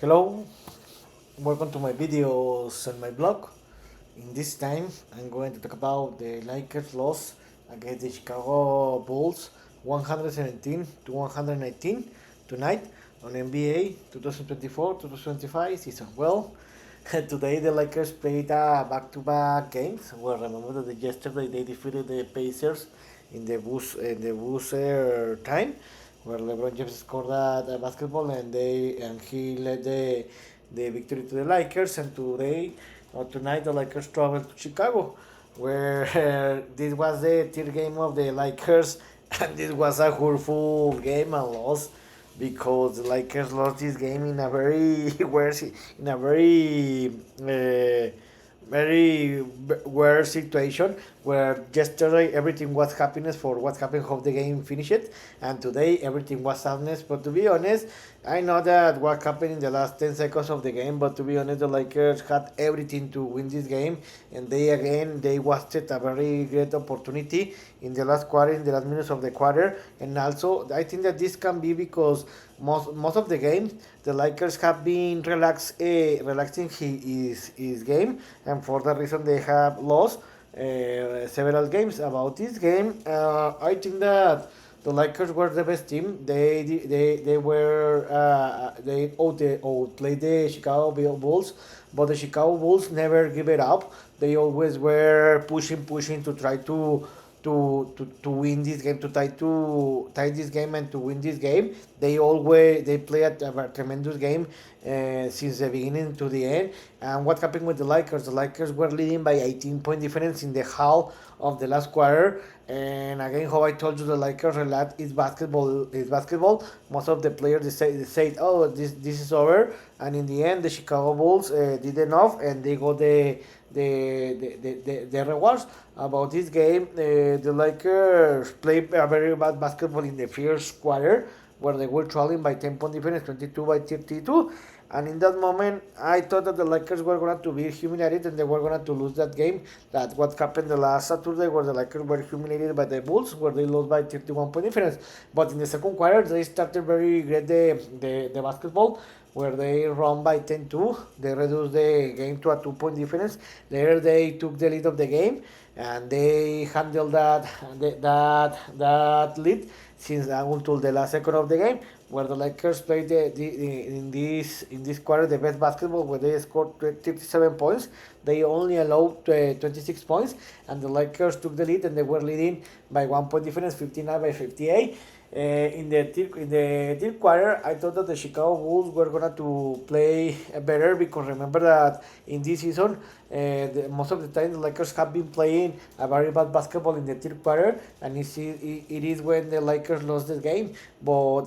Hello, welcome to my videos and my blog. In this time, I'm going to talk about the Lakers loss against the Chicago Bulls 117 to 119 tonight on NBA 2024-2025 season. Well, today the Lakers played back-to-back games. Well, remember that yesterday they defeated the Pacers in the Booster time, where LeBron James scored that basketball and he led the victory to the Lakers. And today or tonight the Lakers traveled to Chicago, where this was the third game of the Lakers, and this was a hurtful game and loss because the Lakers lost this game in a very worse, in a very weird situation where yesterday everything was happiness for what happened how the game finished, and today everything was sadness. But to be honest, I know that what happened in the last 10 seconds of the game, but to be honest, the Lakers had everything to win this game, and they wasted a very great opportunity in the last quarter, in the last minutes of the quarter. And also I think that this can be because most of the games the Lakers have been relaxing his game, and for that reason they have lost several games. About this game, I think that the Lakers were the best team. They were they outplayed the Chicago Bulls, but the Chicago Bulls never give it up. They always were pushing to try to win this game, to tie this game and to win this game. They play a tremendous game since the beginning to the end. And what happened with the Lakers? The Lakers were leading by 18-point difference in the half of the last quarter. And again, how I told you, the Lakers relax is basketball. Is basketball. Most of the players they say, "Oh, this is over." And in the end, the Chicago Bulls did enough, and they got the rewards. About this game, the Lakers played a very bad basketball in the first quarter, where they were trailing by 10-point difference, 22 by 32. And in that moment, I thought that the Lakers were going to be humiliated and they were going to lose that game. That's what happened the last Saturday, where the Lakers were humiliated by the Bulls, where they lost by 31-point difference. But in the second quarter, they started very great the basketball, where they run by 10-2. They reduced the game to a 2-point difference. Later, they took the lead of the game, and they handled that lead since until the last second of the game, where the Lakers played in this quarter the best basketball, where they scored 37 points. They only allowed 26 points, and the Lakers took the lead, and they were leading by 1-point difference, 59 by 58. In the third quarter, I thought that the Chicago Bulls were gonna to play better, because remember that in this season, most of the time the Lakers have been playing a very bad basketball in the third quarter, and it is when the Lakers lost the game. But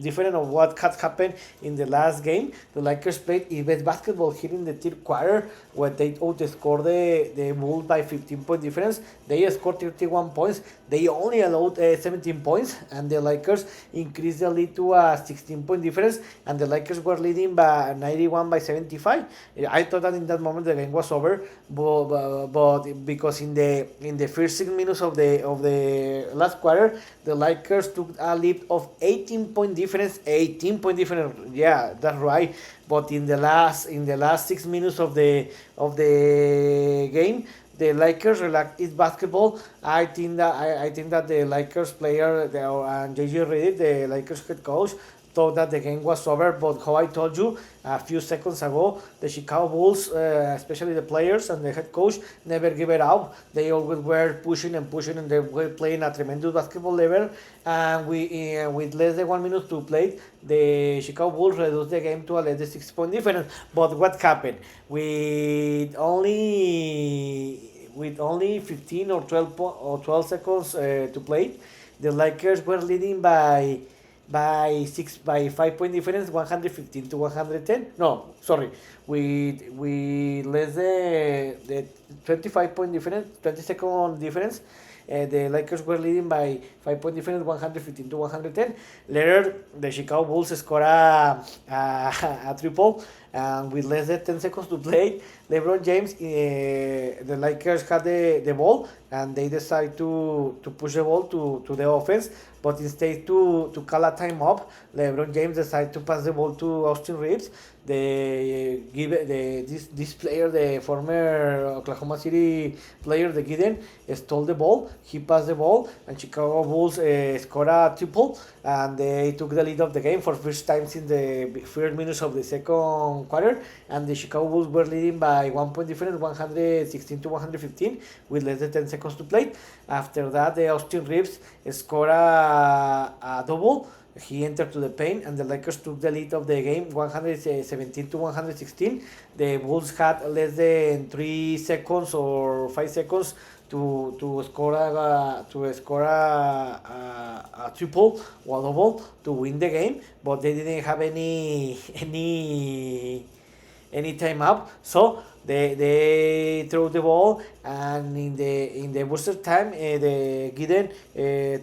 different of what has happened in the last game, the Lakers played his best basketball here in the third quarter, where they outscored the Bulls by 15-point difference. They scored 31 points. They only allowed 17 points, and the Lakers increased the lead to a 16-point difference, and the Lakers were leading by 91 by 75. I thought that in that moment the game was over, but because in the first 6 minutes of the last quarter, the Lakers took a lead of 18-point difference. 18-point difference, yeah, that's right. But in the last 6 minutes of the game, the Lakers relaxed its basketball. I think that the Lakers player and JJ Redick, the Lakers head coach, thought that the game was over. But how I told you a few seconds ago, the Chicago Bulls, especially the players and the head coach, never give it up. They always were pushing, and they were playing a tremendous basketball level. And with less than 1 minute to play, the Chicago Bulls reduced the game to a less than 6-point difference. But what happened? With only 15 or 12 seconds to play, the Lakers were leading by 5-point difference, 115 to 110. No, sorry, with less the 25-point difference, 20-second difference. The Lakers were leading by 5-point difference, 115 to 110. Later, the Chicago Bulls scored a triple, and with less than 10 seconds to play, LeBron James, the Lakers had the ball, and they decide to push the ball to the offense, but instead to call a timeout, LeBron James decided to pass the ball to Austin Reeves. They give this player, the former Oklahoma City player, the Gideon, stole the ball. He passed the ball, and Chicago Bulls scored a triple, and they took the lead of the game for first time since the first minutes of the second quarter. And the Chicago Bulls were leading by 1 point difference, 116 to 115, with less than 10 seconds to play. After that, the Austin Reeves scored a double. He entered to the paint, and the Lakers took the lead of the game, 117 to 116. The Bulls had less than 3 seconds or 5 seconds to score a triple or a double to win the game, but they didn't have any time up. So they throw the ball, and in the booster time, the Gideon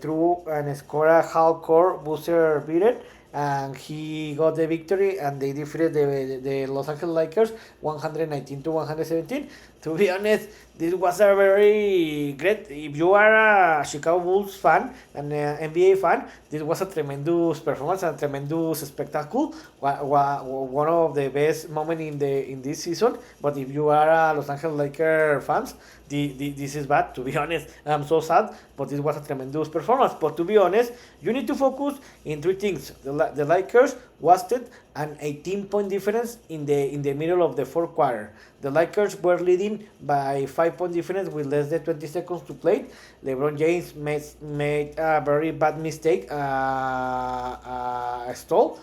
threw and scored a half court booster beater, and he got the victory, and they defeated the Los Angeles Lakers 119 to 117. To be honest, this was a very great. If you are a Chicago Bulls fan and NBA fan, this was a tremendous performance and tremendous spectacle. One of the best moments in this season. But if you are a Los Angeles Lakers fans, this is bad. To be honest, I'm so sad. But this was a tremendous performance. But to be honest, you need to focus in three things. The Lakers wasted an 18-point difference in the middle of the fourth quarter. The Lakers were leading by 5-point difference with less than 20 seconds to play. LeBron James made a very bad mistake, a steal,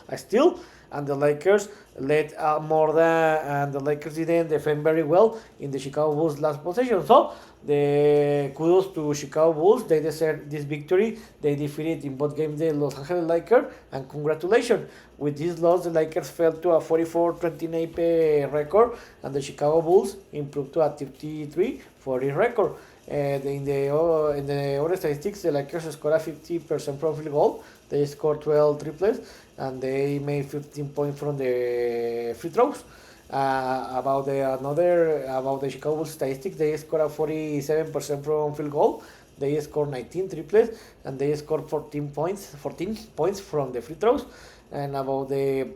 and the Lakers led more than, and the Lakers didn't defend very well in the Chicago Bulls last possession. So the kudos to Chicago Bulls. They deserve this victory. They defeated in both games the Los Angeles Lakers, and congratulations. With this loss, the Lakers fell to a 44-29 record, and the Chicago Bulls improved to a 33-40 record. In the other statistics, the Lakers scored a 50% from field goal. They scored 12 triples, and they made 15 points from the free throws. About the Chicago Bulls statistics, they scored a 47% from field goal. They scored 19 triples, and they scored 14 points from the free throws. And about the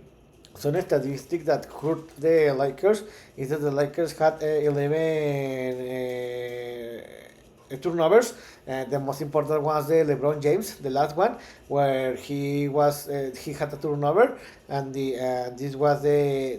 some statistic that hurt the Lakers is that the Lakers had 11 turnovers. The most important was the LeBron James, the last one, where he had a turnover, and this was the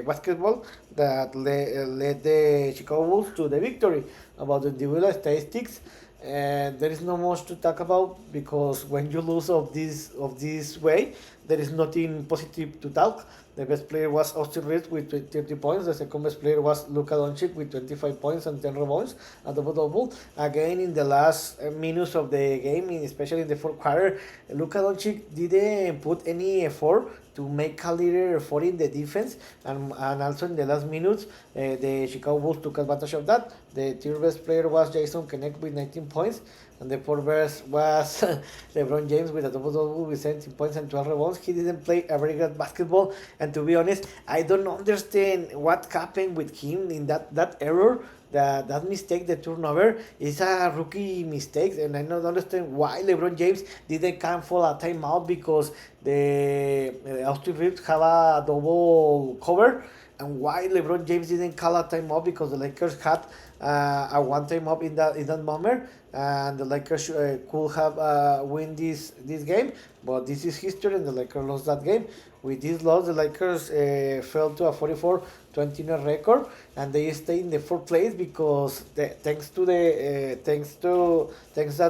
basketball that led the Chicago Bulls to the victory. About the individual statistics, there is not much to talk about, because when you lose of this way, there is nothing positive to talk. The best player was Austin Reeves with 30 points. The second best player was Luka Doncic with 25 points and 10 rebounds, a double-double. Again, in the last minutes of the game, especially in the fourth quarter, Luka Doncic didn't put any effort to make a little effort in the defense, and also in the last minutes, the Chicago Bulls took advantage of that. The third best player was Jason Kenneth with 19 points, and the fourth best was LeBron James with a double-double with 17 points and 12 rebounds. He didn't play a very good basketball, and to be honest, I don't understand what happened with him in that error. That mistake, the turnover, is a rookie mistake, and I don't understand why LeBron James didn't come for a timeout, because the Austin Reeves have a double cover, and why LeBron James didn't call a timeout, because the Lakers had a one timeout in that moment, and the Lakers could have win this game, but this is history, and the Lakers lost that game. With this loss, the Lakers fell to a 44-29 record, and they stay in the fourth place, because thanks that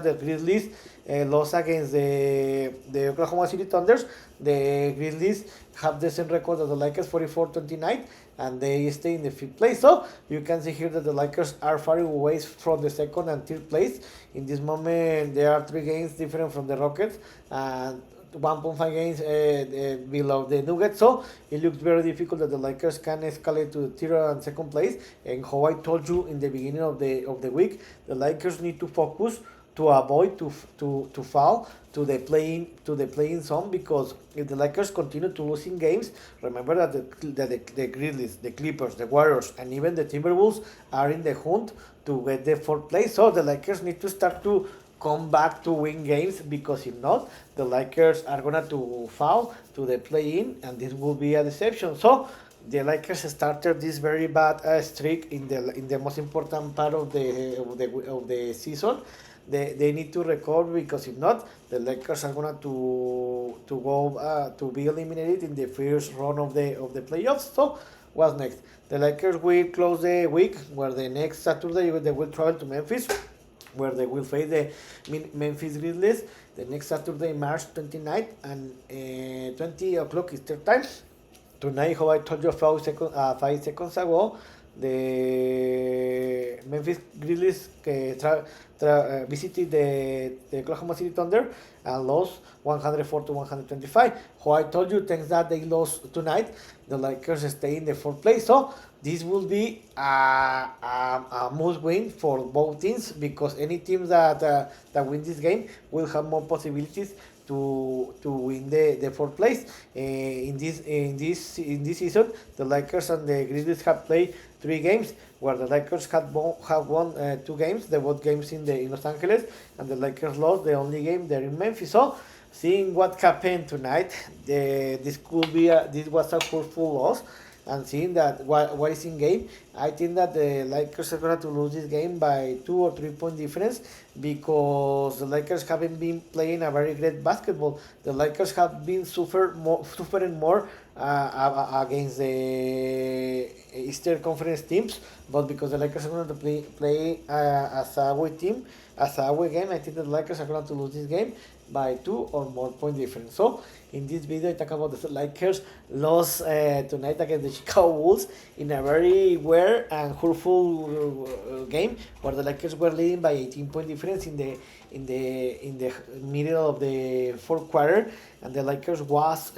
the Grizzlies lost against the Oklahoma City Thunders. The Grizzlies have the same record as the Lakers, 44-29, and they stay in the fifth place. So you can see here that the Lakers are far away from the second and third place. In this moment, there are 3 games different from the Rockets, and 1.5 games below the Nuggets, so it looks very difficult that the Lakers can escalate to the third and second place. And how I told you in the beginning of the week, the Lakers need to focus to avoid to fall to the playing zone, because if the Lakers continue to losing games, remember that the Grizzlies, the Clippers, the Warriors, and even the Timberwolves are in the hunt to get the fourth place. So the Lakers need to start to come back to win games, because if not, the Lakers are gonna to fall to the play-in, and this will be a deception. So the Lakers started this very bad streak in the most important part of the season. They need to recover, because if not, the Lakers are gonna to go to be eliminated in the first round of the playoffs. So what's next? The Lakers will close the week, where the next Saturday they will travel to Memphis, where they will face the Memphis Grizzlies the next Saturday, March 29th, and 20 o'clock Eastern time. Tonight, how I told you 5 seconds ago, the Memphis Grizzlies visited the Oklahoma City Thunder and lost 104 to 125. How I told you, thanks that they lost tonight, the Lakers stay in the fourth place. So this will be a must win for both teams, because any team that win this game will have more possibilities to win the fourth place. In this season, the Lakers and the Grizzlies have played 3 games, where the Lakers have won 2 games, the both games in Los Angeles, and the Lakers lost the only game there in Memphis. So seeing what happened tonight, this was a hurtful loss. And seeing that what is in game, I think that the Lakers are going to lose this game by 2 or 3 point difference, because the Lakers haven't been playing a very great basketball. The Lakers have been suffering more against the Eastern Conference teams, but because the Lakers are going to play as a away team, as a away game, I think the Lakers are going to lose this game by 2 or more point difference. So in this video, I talk about the Lakers lost tonight against the Chicago Bulls in a very weird and hurtful game, where the Lakers were leading by 18 point difference in the middle of the fourth quarter, and the Lakers waste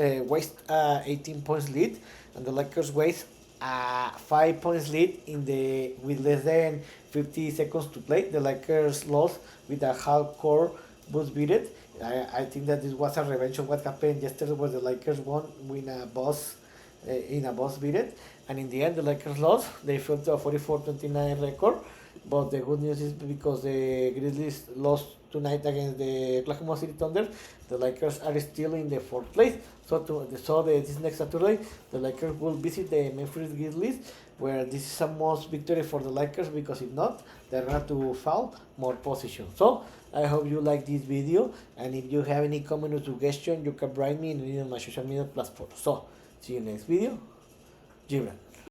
18 points lead, and the Lakers waste 5 points lead with less than 50 seconds to play. The Lakers lost with a half-court buzz beat it. I think that this was a revenge of what happened yesterday, where the Lakers won in a buzz beat it, and in the end the Lakers lost. They fell to a 44-29 record. But the good news is, because the Grizzlies lost tonight against the Oklahoma City Thunder, the Lakers are still in the fourth place. So this next Saturday, the Lakers will visit the Memphis Grizzlies, where this is a must victory for the Lakers, because if not, they're going to fall more position. So I hope you like this video, and if you have any comment or suggestion, you can write me in any of my social media platforms. So see you next video. Gibran.